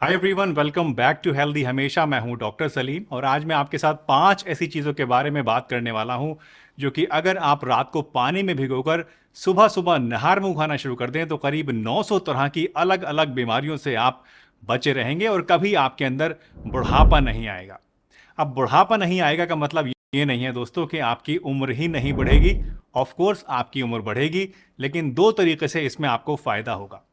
Hi everyone, welcome back to healthy हमेशा। मैं हूं डॉक्टर सलीम और आज मैं आपके साथ 5 ऐसी चीज़ों के बारे में बात करने वाला हूं जो कि अगर आप रात को पानी में भिगोकर सुबह सुबह नहर मुंह खाना शुरू कर दें तो करीब 900 तरह की अलग अलग बीमारियों से आप बचे रहेंगे और कभी आपके अंदर बुढ़ापा नहीं आएगा। अब बुढ़ापा नहीं आएगा का मतलब ये नहीं है दोस्तों कि आपकी उम्र ही नहीं बढ़ेगी। ऑफ कोर्स आपकी उम्र बढ़ेगी, लेकिन दो तरीके से इसमें आपको फायदा होगा।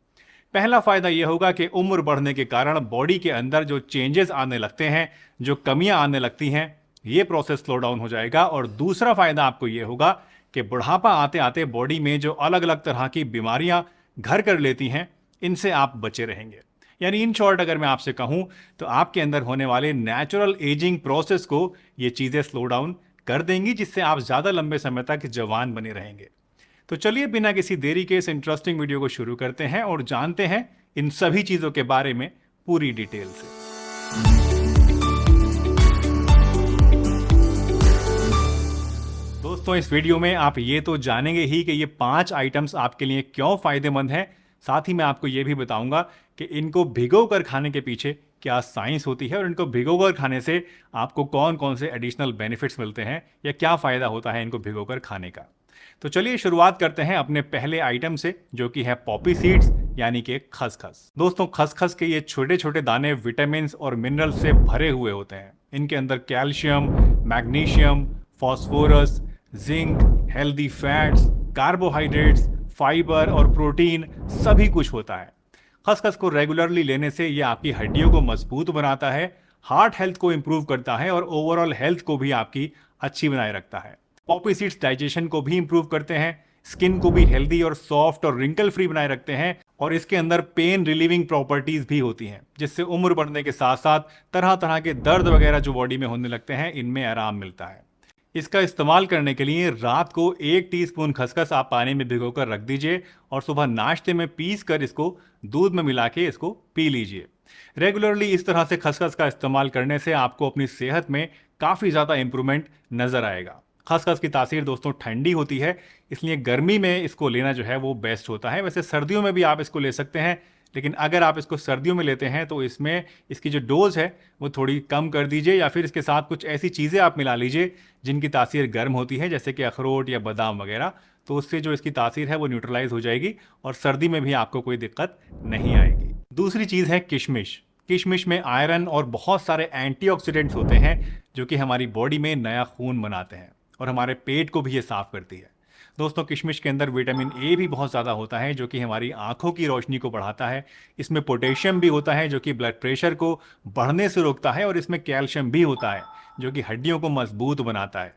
पहला फायदा यह होगा कि उम्र बढ़ने के कारण बॉडी के अंदर जो चेंजेस आने लगते हैं, जो कमियां आने लगती हैं, ये प्रोसेस स्लो डाउन हो जाएगा। और दूसरा फायदा आपको यह होगा कि बुढ़ापा आते आते बॉडी में जो अलग अलग तरह की बीमारियां घर कर लेती हैं, इनसे आप बचे रहेंगे। यानी इन शॉर्ट अगर मैं आपसे कहूं तो आपके अंदर होने वाले नेचुरल एजिंग प्रोसेस को ये चीज़ें स्लो डाउन कर देंगी, जिससे आप ज़्यादा लंबे समय तक जवान बने रहेंगे। तो चलिए बिना किसी देरी के इस इंटरेस्टिंग वीडियो को शुरू करते हैं और जानते हैं इन सभी चीज़ों के बारे में पूरी डिटेल से। दोस्तों, इस वीडियो में आप ये तो जानेंगे ही कि ये 5 आइटम्स आपके लिए क्यों फायदेमंद हैं। साथ ही मैं आपको ये भी बताऊंगा कि इनको भिगो कर खाने के पीछे क्या साइंस होती है और इनको भिगो कर खाने से आपको कौन कौन से एडिशनल बेनिफिट्स मिलते हैं या क्या फ़ायदा होता है इनको भिगो कर खाने का। तो चलिए शुरुआत करते हैं अपने पहले आइटम से, जो कि है पॉपी सीड्स यानी कि खसखस। दोस्तों, खसखस के ये छोटे छोटे दाने विटामिन और मिनरल से भरे हुए होते हैं। इनके अंदर calcium, magnesium, phosphorus, zinc, healthy fats, carbohydrates, fibre और प्रोटीन सभी कुछ होता है। खसखस को रेगुलरली लेने से ये आपकी हड्डियों को मजबूत बनाता है, हार्ट हेल्थ को इंप्रूव करता है और ओवरऑल हेल्थ को भी आपकी अच्छी बनाए रखता है। पॉपी सीड्स डाइजेशन को भी इंप्रूव करते हैं, स्किन को भी हेल्दी और सॉफ्ट और रिंकल फ्री बनाए रखते हैं और इसके अंदर पेन रिलीविंग प्रॉपर्टीज भी होती हैं, जिससे उम्र बढ़ने के साथ साथ तरह तरह के दर्द वगैरह जो बॉडी में होने लगते हैं, इनमें आराम मिलता है। इसका इस्तेमाल करने के लिए रात को 1 टीस्पून खसखस आप पानी में भिगोकर रख दीजिए और सुबह नाश्ते में पीस कर इसको दूध में मिला के इसको पी लीजिए। रेगुलरली इस तरह से खसखस का इस्तेमाल करने से आपको अपनी सेहत में काफ़ी ज़्यादा इंप्रूवमेंट नज़र आएगा। खसखस की तासीर दोस्तों ठंडी होती है, इसलिए गर्मी में इसको लेना जो है वो बेस्ट होता है। वैसे सर्दियों में भी आप इसको ले सकते हैं, लेकिन अगर आप इसको सर्दियों में लेते हैं तो इसमें इसकी जो डोज है वो थोड़ी कम कर दीजिए, या फिर इसके साथ कुछ ऐसी चीज़ें आप मिला लीजिए जिनकी तासीर गर्म होती है, जैसे कि अखरोट या बादाम वगैरह। तो उससे जो इसकी तासीर है वो न्यूट्रलाइज हो जाएगी और सर्दी में भी आपको कोई दिक्कत नहीं आएगी। दूसरी चीज़ है किशमिश। किशमिश में आयरन और बहुत सारे एंटीऑक्सीडेंट्स होते हैं जो कि हमारी बॉडी में नया खून बनाते हैं और हमारे पेट को भी ये साफ करती है। दोस्तों, किशमिश के अंदर विटामिन ए भी बहुत ज़्यादा होता है जो कि हमारी आंखों की रोशनी को बढ़ाता है। इसमें पोटेशियम भी होता है जो कि ब्लड प्रेशर को बढ़ने से रोकता है और इसमें कैल्शियम भी होता है जो कि हड्डियों को मजबूत बनाता है।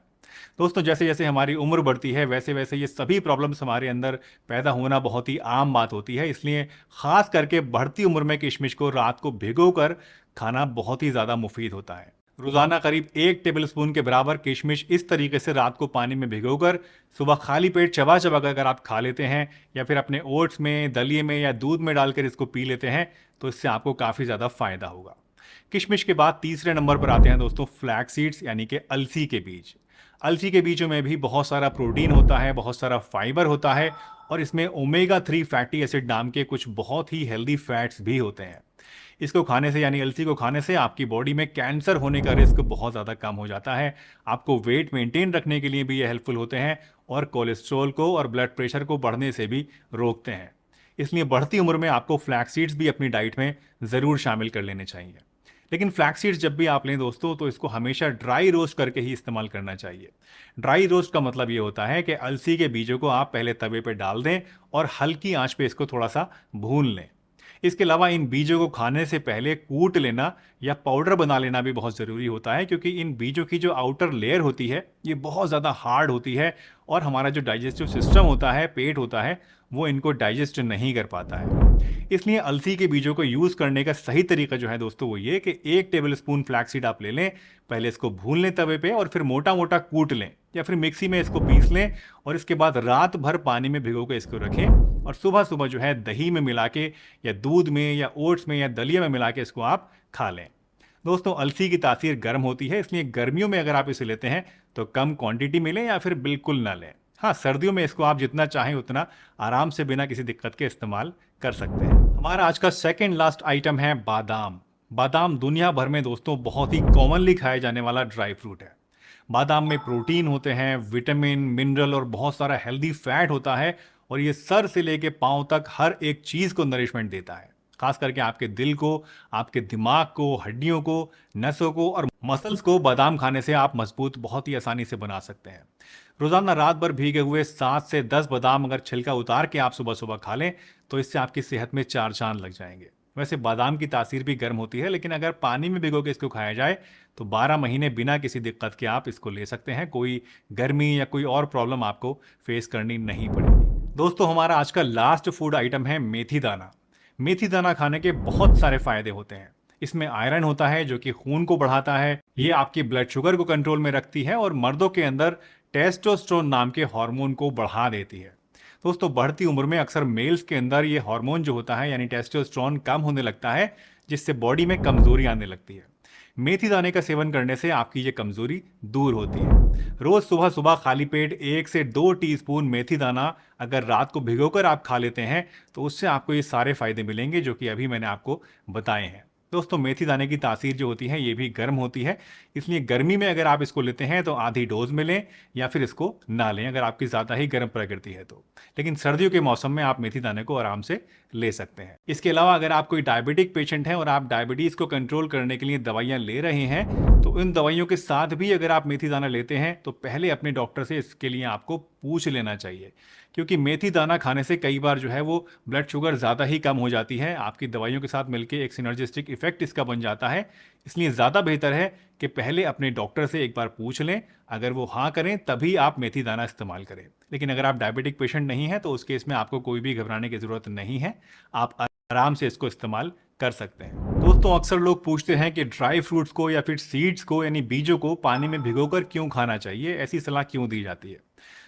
दोस्तों, जैसे जैसे हमारी उम्र बढ़ती है वैसे वैसे ये सभी प्रॉब्लम्स हमारे अंदर पैदा होना बहुत ही आम बात होती है। इसलिए ख़ास करके बढ़ती उम्र में किशमिश को रात को भिगो कर खाना बहुत ही ज़्यादा मुफीद होता है। रोजाना करीब 1 टेबलस्पून के बराबर किशमिश इस तरीके से रात को पानी में भिगोकर सुबह खाली पेट चबा चबा कर अगर आप खा लेते हैं या फिर अपने ओट्स में, दलिए में या दूध में डालकर इसको पी लेते हैं तो इससे आपको काफ़ी ज़्यादा फायदा होगा। किशमिश के बाद तीसरे नंबर पर आते हैं दोस्तों फ्लैक्स सीड्स यानी कि अलसी के बीज। अलसी के बीजों में भी बहुत सारा प्रोटीन होता है, बहुत सारा फाइबर होता है और इसमें ओमेगा 3 फैटी एसिड नाम के कुछ बहुत ही हेल्दी फैट्स भी होते हैं। इसको खाने से यानी अलसी को खाने से आपकी बॉडी में कैंसर होने का रिस्क बहुत ज़्यादा कम हो जाता है। आपको वेट मेंटेन रखने के लिए भी ये हेल्पफुल होते हैं और कोलेस्ट्रॉल को और ब्लड प्रेशर को बढ़ने से भी रोकते हैं। इसलिए बढ़ती उम्र में आपको फ्लैक्स सीड्स भी अपनी डाइट में ज़रूर शामिल कर लेने चाहिए। लेकिन फ्लैक्स सीड्स जब भी आप लें दोस्तों तो इसको हमेशा ड्राई रोस्ट करके ही इस्तेमाल करना चाहिए। ड्राई रोस्ट का मतलब ये होता है कि अलसी के बीजों को आप पहले तवे पे डाल दें और हल्की आंच पे इसको थोड़ा सा भून लें। इसके अलावा इन बीजों को खाने से पहले कूट लेना या पाउडर बना लेना भी बहुत ज़रूरी होता है, क्योंकि इन बीजों की जो आउटर लेयर होती है ये बहुत ज़्यादा हार्ड होती है और हमारा जो डाइजेस्टिव सिस्टम होता है, पेट होता है, वो इनको डाइजेस्ट नहीं कर पाता है। इसलिए अलसी के बीजों को यूज़ करने का सही तरीका जो है दोस्तों वो ये कि 1 टेबलस्पून फ्लैक्सीड आप ले लें, पहले इसको भून लें तवे पे और फिर मोटा मोटा कूट लें या फिर मिक्सी में इसको पीस लें और इसके बाद रात भर पानी में भिगो के इसको रखें और सुबह सुबह जो है दही में मिला के या दूध में या ओट्स में या दलिया में मिला के इसको आप खा लें। दोस्तों, अलसी की तासीर गर्म होती है, इसलिए गर्मियों में अगर आप इसे लेते हैं तो कम क्वांटिटी में लें या फिर बिल्कुल ना लें। हाँ, सर्दियों में इसको आप जितना चाहें उतना आराम से बिना किसी दिक्कत के इस्तेमाल कर सकते हैं। हमारा आज का सेकंड लास्ट आइटम है बादाम। बादाम दुनिया भर में दोस्तों बहुत ही कॉमनली खाया जाने वाला ड्राई फ्रूट है। बादाम में प्रोटीन होते हैं, विटामिन, मिनरल और बहुत सारा हेल्दी फैट होता है और ये सर से लेके पांव तक हर एक चीज को नरिशमेंट देता है। खास करके आपके दिल को, आपके दिमाग को, हड्डियों को, नसों को और मसल्स को बादाम खाने से आप मजबूत बहुत ही आसानी से बना सकते हैं। रोजाना रात भर भीगे हुए 7 से 10 बादाम अगर छिलका उतार के आप सुबह सुबह खा लें तो इससे आपकी सेहत में चार चांद लग जाएंगे। वैसे बादाम की तासीर भी गर्म होती है, लेकिन अगर पानी में भिगो के इसको खाया जाए तो 12 महीने बिना किसी दिक्कत के आप इसको ले सकते हैं। कोई गर्मी या कोई और प्रॉब्लम आपको फेस करनी नहीं पड़ेगी। दोस्तों, हमारा आज का लास्ट फूड आइटम है मेथी दाना। मेथी दाना खाने के बहुत सारे फायदे होते हैं। इसमें आयरन होता है जो कि खून को बढ़ाता है, ये आपकी ब्लड शुगर को कंट्रोल में रखती है और मर्दों के अंदर टेस्टोस्टेरोन नाम के हार्मोन को बढ़ा देती है। दोस्तों, बढ़ती उम्र में अक्सर मेल्स के अंदर ये हार्मोन जो होता है यानी टेस्टोस्टेरोन कम होने लगता है, जिससे बॉडी में कमजोरी आने लगती है। मेथी दाने का सेवन करने से आपकी ये कमजोरी दूर होती है। रोज सुबह सुबह खाली पेट 1 से 2 टीस्पून मेथी दाना अगर रात को भिगोकर आप खा लेते हैं तो उससे आपको ये सारे फायदे मिलेंगे जो कि अभी मैंने आपको बताए हैं। दोस्तों, मेथी दाने की तासीर जो होती है ये भी गर्म होती है, इसलिए गर्मी में अगर आप इसको लेते हैं तो आधी डोज में लें या फिर इसको ना लें अगर आपकी ज़्यादा ही गर्म प्रकृति है तो। लेकिन सर्दियों के मौसम में आप मेथी दाने को आराम से ले सकते हैं। इसके अलावा अगर आप कोई डायबिटिक पेशेंट हैं और आप डायबिटीज़ को कंट्रोल करने के लिए दवाइयाँ ले रहे हैं तो इन दवाइयों के साथ भी अगर आप मेथी दाना लेते हैं तो पहले अपने डॉक्टर से इसके लिए आपको पूछ लेना चाहिए, क्योंकि मेथी दाना खाने से कई बार जो है वो ब्लड शुगर ज़्यादा ही कम हो जाती है, आपकी दवाइयों के साथ मिलकर एक सिनर्जिस्टिक इफेक्ट इसका बन जाता है। इसलिए ज़्यादा बेहतर है कि पहले अपने डॉक्टर से एक बार पूछ लें, अगर वो हाँ करें तभी आप मेथी दाना इस्तेमाल करें। लेकिन अगर आप डायबिटिक पेशेंट नहीं हैं तो उस केस में आपको कोई भी घबराने की ज़रूरत नहीं है, आप आराम से इसको इस्तेमाल कर सकते हैं। दोस्तों, अक्सर लोग पूछते हैं कि ड्राई फ्रूट्स को या फिर सीड्स को यानी बीजों को पानी में भिगोकर क्यों खाना चाहिए, ऐसी सलाह क्यों दी जाती है।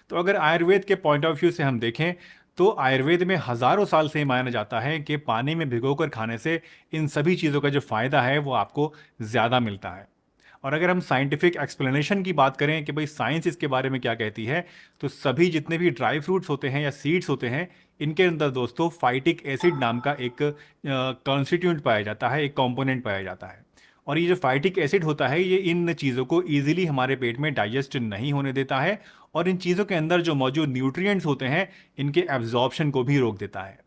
तो अगर आयुर्वेद के पॉइंट ऑफ व्यू से हम देखें तो आयुर्वेद में हजारों साल से माना जाता है कि पानी में भिगोकर खाने से इन सभी चीज़ों का जो फायदा है वो आपको ज़्यादा मिलता है। और अगर हम साइंटिफिक एक्सप्लेनेशन की बात करें कि भाई साइंस इसके बारे में क्या कहती है, तो सभी जितने भी ड्राई फ्रूट्स होते हैं या सीड्स होते हैं इनके अंदर दोस्तों फाइटिक एसिड नाम का एक कॉन्स्टिट्यूंट पाया जाता है, एक कंपोनेंट पाया जाता है। और ये जो फाइटिक एसिड होता है ये इन चीज़ों को ईजिली हमारे पेट में डाइजेस्ट नहीं होने देता है और इन चीज़ों के अंदर जो मौजूद न्यूट्रिएंट्स होते हैं इनके एब्जॉर्प्शन को भी रोक देता है।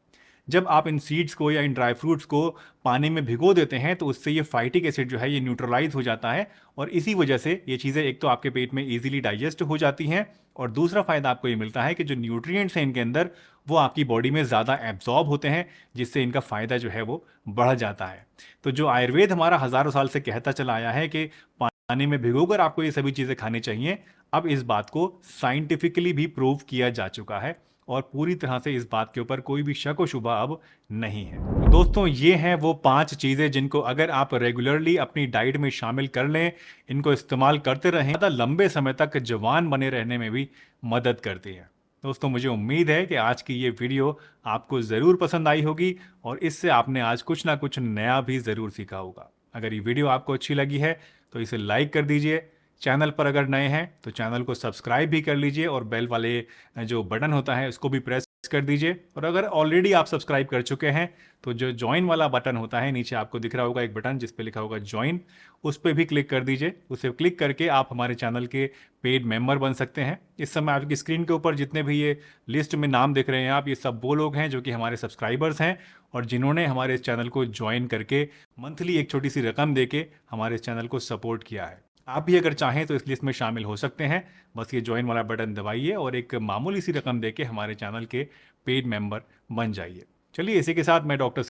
जब आप इन सीड्स को या इन ड्राई फ्रूट्स को पानी में भिगो देते हैं तो उससे ये फाइटिक एसिड जो है ये न्यूट्रलाइज हो जाता है और इसी वजह से ये चीज़ें एक तो आपके पेट में इजीली डाइजेस्ट हो जाती हैं और दूसरा फ़ायदा आपको ये मिलता है कि जो न्यूट्रिएंट्स हैं इनके अंदर वो आपकी बॉडी में ज़्यादा एब्जॉर्ब होते हैं, जिससे इनका फ़ायदा जो है वो बढ़ जाता है। तो जो आयुर्वेद हमारा हज़ारों साल से कहता चला आया है कि पानी में भिगोकर आपको ये सभी चीज़ें खानी चाहिए, अब इस बात को साइंटिफिकली भी प्रूव किया जा चुका है और पूरी तरह से इस बात के ऊपर कोई भी शक व शुबा अब नहीं है। तो दोस्तों, ये हैं वो 5 चीज़ें जिनको अगर आप रेगुलरली अपनी डाइट में शामिल कर लें, इनको इस्तेमाल करते रहें, ज़्यादा लंबे समय तक जवान बने रहने में भी मदद करती है। दोस्तों, मुझे उम्मीद है कि आज की ये वीडियो आपको ज़रूर पसंद आई होगी और इससे आपने आज कुछ ना कुछ नया भी ज़रूर सीखा होगा। अगर ये वीडियो आपको अच्छी लगी है तो इसे लाइक कर दीजिए। चैनल पर अगर नए हैं तो चैनल को सब्सक्राइब भी कर लीजिए और बेल वाले जो बटन होता है उसको भी प्रेस कर दीजिए। और अगर ऑलरेडी आप सब्सक्राइब कर चुके हैं तो जो ज्वाइन वाला बटन होता है नीचे आपको दिख रहा होगा एक बटन जिस पे लिखा होगा ज्वाइन, उस पर भी क्लिक कर दीजिए। उसे क्लिक करके आप हमारे चैनल के पेड मेंबर बन सकते हैं। इस समय आपकी स्क्रीन के ऊपर जितने भी ये लिस्ट में नाम देख रहे हैं आप, ये सब वो लोग हैं जो कि हमारे सब्सक्राइबर्स हैं और जिन्होंने हमारे इस चैनल को ज्वाइन करके मंथली एक छोटी सी रकम दे के हमारे इस चैनल को सपोर्ट किया है। आप भी अगर चाहें तो इस लिस्ट में शामिल हो सकते हैं। बस ये ज्वाइन वाला बटन दबाइए और एक मामूली सी रकम देके हमारे चैनल के पेड मेंबर बन जाइए। चलिए, इसी के साथ मैं डॉक्टर